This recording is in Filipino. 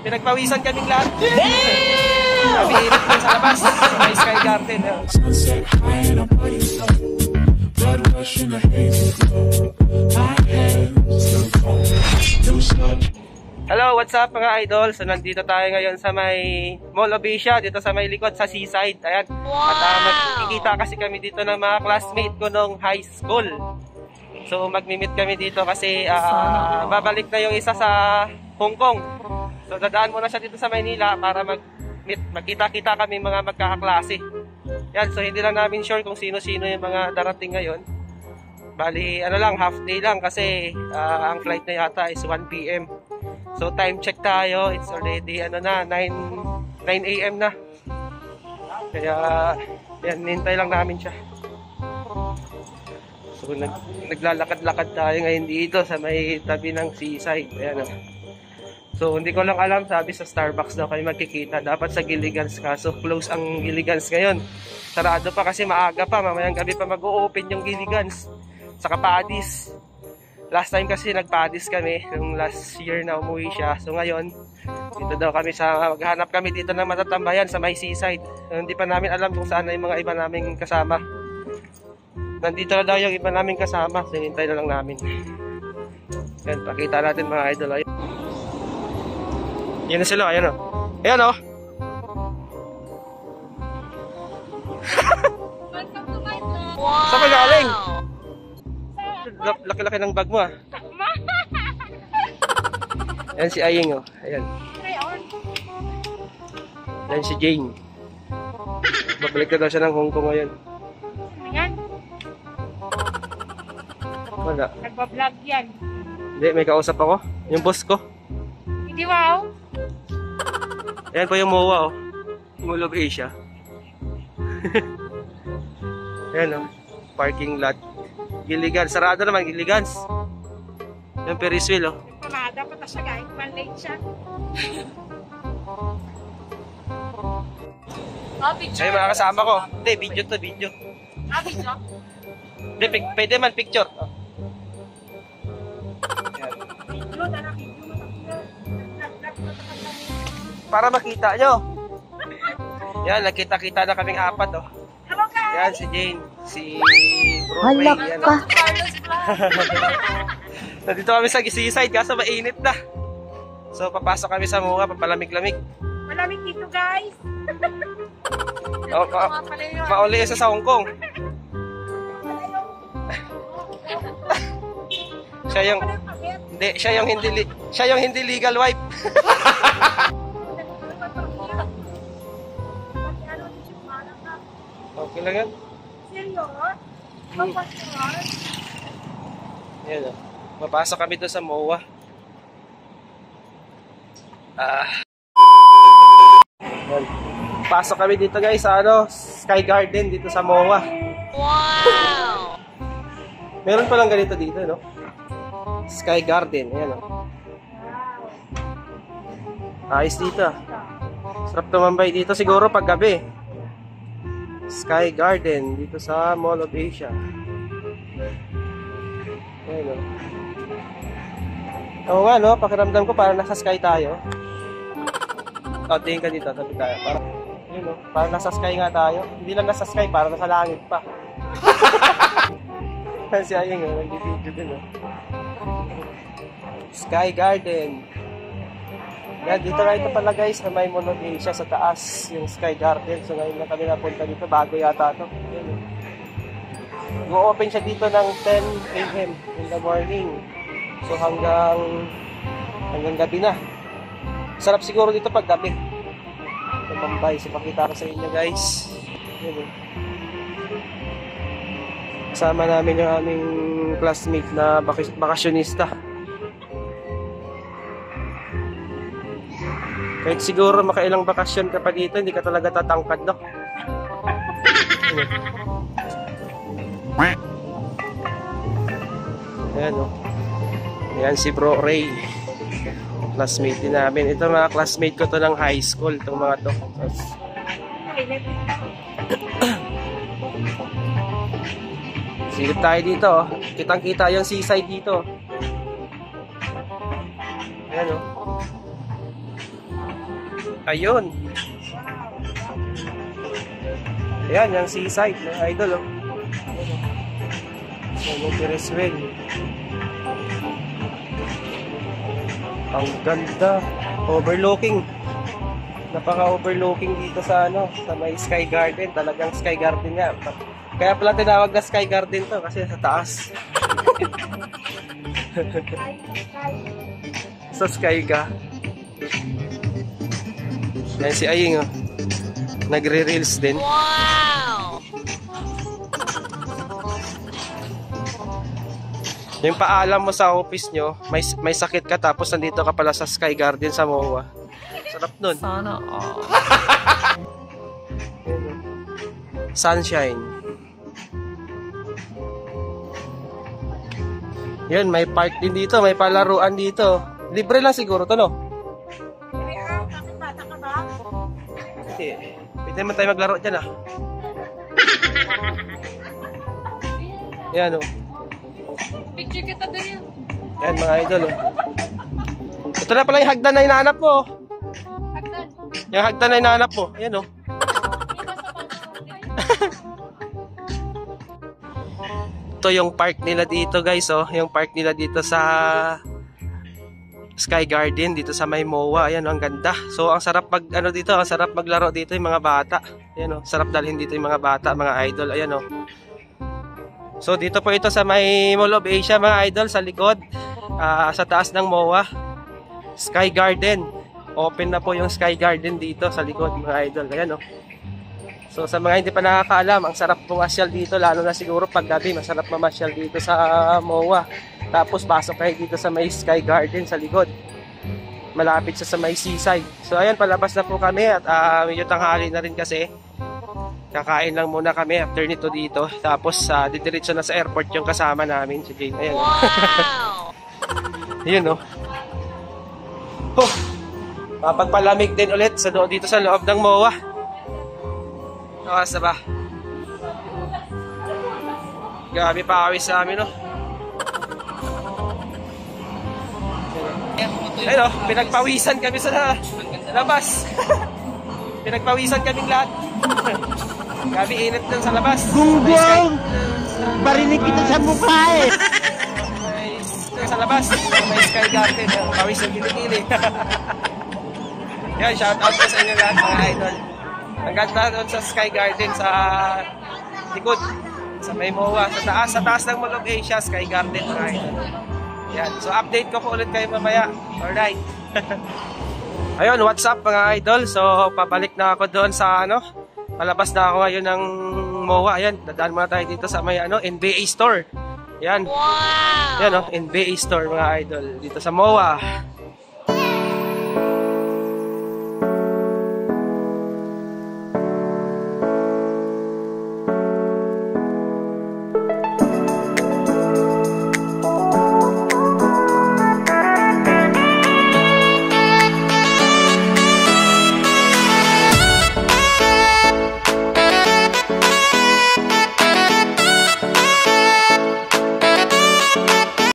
Pinagpawisan kaming lahat. Kami init lang sa labas. May Sky Garden. Sunset high and I'm putting slow. Blood rush in the hazy glow. My hands still cold. You start. Hello, what's up mga idol? So nandito tayo ngayon sa may Mall of Asia, dito sa may likod sa seaside. Ayan. Wow. At magkikita kasi kami dito ng mga classmate ko nung high school. So magmi-meet kami dito kasi babalik na yung isa sa Hong Kong. So dadaan muna siya dito sa Maynila para magkita-kita kami mga magkakaklase. Yan, so hindi lang namin sure kung sino-sino yung mga darating ngayon. Bali, ano lang, half day lang kasi ang flight na yata is 1 PM. So time check tayo, it's already ano na, 9 AM na. Kaya yan, nintay lang namin siya. So naglalakad-lakad tayo ngayon dito sa may tabi ng seaside. Ayan o. So hindi ko lang alam, sabi sa Starbucks daw kayo magkikita. Dapat sa Gilligan's, kaso close ang Gilligan's ngayon. Sarado pa kasi maaga pa, mamayang gabi pa mag-o-open yung Gilligan's. Saka Paddy's. Last time kasi nag-Paddy's kami, yung last year na umuwi siya. So ngayon, dito daw kami maghanap kami dito ng matatambayan sa may seaside. So, hindi pa namin alam kung saan na yung mga iba naming kasama. Nandito na daw yung iba naming kasama, so hinintay na lang namin. Yan, pakita natin mga idol. Yan na sila, ayan o. Ayan o. Wow. Saan ka galing? Laki-laki ng bag mo ah. Ayan si Aying oh. Ayan. Ayan si Jane. Babalik na daw siya ng Hong Kong ngayon. Yan. Wala. Nagpa-vlog yan. Hindi, may kausap ako. Yung boss ko. Hindi wow. Ayan po yung MOA oh. Mall of Asia. Ayan oh. Parking lot. Gilligan's. Sarado naman Gilligan's. Yung Ferris wheel oh. Pamada pa siya guys. Man-late siya. Ay mga kasama ko. Hindi, video to, video. Video? Hindi, pwede man picture. Oh. Para makita nyo. Yan, nakita-kita na kaming apat oh. Hello guys! Yan, si Jane, si Bro Ray. Yan. Nandito kami sa seaside kaso mainit na. So papasok kami sa mga papalamig-lamig. Malamig dito guys. Mauli isa sa Hong Kong. Siya yung hindi legal wife. Okay lang yan. Seryo? Yan o. Mapasok kami doon sa MOA. Pasok kami dito guys sa Sky Garden dito sa MOA. Wow! Meron pa lang ganito dito, no? Sky Garden, ayan o. Ayos dito. Sarap tumambay dito siguro pag gabi. Sky Garden dito sa Mall of Asia. Ayan o. Oo nga no, pakiramdam ko parang nasa sky tayo. O, tingin ka dito, tabi tayo. Parang nasa sky nga tayo. Hindi lang nasa sky, parang nasa langit pa. Kasi ayun o, nag-video din o. Sky Garden. Yan, dito nga ito pala guys, sa may Mall of Asia sa taas, yung Sky Garden. So ngayon na kami napunta dito, bago yata ito. Go-open siya dito ng 10 AM in the morning. So hanggang gabi na. Sarap siguro dito pag gabi. Tumambay, so pakita ko sa inyo guys. Kasama namin yung aming classmate na bakasyonista. Kahit siguro makailang bakasyon ka pa dito, hindi ka talaga tatangkad, no? Ayan, no? Ayan si Bro Ray. Classmate din namin. Ito mga classmate ko to ng high school. Itong mga to. Silip tayo dito, oh. Kitang-kita yung seaside dito. Ayan, oh. Ayun. Ayan, yung seaside, mga idol. Oh. Ayan, yung Ferris wheel. Ang ganda. Overlooking. Napaka-overlooking dito sa ano, sa may Sky Garden. Talagang Sky Garden nga. Kaya pala tinawag na Sky Garden to kasi sa taas. Sa sky ka. Yan si Aying, oh. Nagre-reels din. Wow! Yung paalam mo sa office nyo, may sakit ka tapos nandito ka pala sa Sky Garden sa MOA. Sarap nun. Sana all. Sunshine. Yun, may park din dito, may palaruan dito. Libre lang siguro to, no? Bakit bata ka ba? Hindi. Pwede naman tayo maglaro dyan, ah. Yan, oh. Picture kita din. Yan, mga idol, oh. Ito na pala yung hagdan na hinahanap mo, oh. Yung hagdan na hinahanap mo. Ayan, oh. Ito yung park nila dito, guys, oh. Yung park nila dito sa Sky Garden dito sa may MOA. Ayan, oh, ang ganda. So ang sarap dito, ang sarap maglaro dito yung mga bata. Ayan, oh, sarap dalhin dito yung mga bata, mga idol. Ayan, oh. So dito po ito sa may Mall of Asia, mga idol, sa likod, sa taas ng MOA. Sky Garden. Open na po yung Sky Garden dito sa likod, mga idol. Ayan, oh. So sa mga hindi pa nakakaalam, ang sarap pumasyal dito, lalo na siguro pag gabi, masarap mamasyal dito sa MOA. Tapos pasok kayo dito sa may Sky Garden sa likod. Malapit sa may seaside. So ayan, palabas na po kami at medyo tanghali na rin kasi. Kakain lang muna kami after nito dito. Tapos didiretso na sa airport yung kasama namin, si Jane. Ayan. Wow! Ayun, oh. Oh, mapagpalamig din ulit sa dito sa loob ng MOA. Nakas na ba? Gabi pa awis sa amin, oh. Ayun, oh, pinagpawisan kami sa labas. Pinagpawisan kaming lahat. Gabi init dun sa labas. Gunggong! Barinig kita sa mukha eh! Sa labas, may Sky Garden. Pawis yung kilikili. Yan, shout out po sa inyo lahat, mga idol. Ang ganda doon sa Sky Garden sa likod. Sa may MOA. Sa taas ng Mall of Asia, Sky Garden, mga idol. Yan. So update ko po ulit kayo mamaya. Alright. Ayun, what's up, mga idol? So pabalik na ako doon sa palabas na ako ngayon ng MOA. Ayan, dadaan muna tayo dito sa may NBA store. Yan. Wow! Yan, NBA store, mga idol. Dito sa MOA.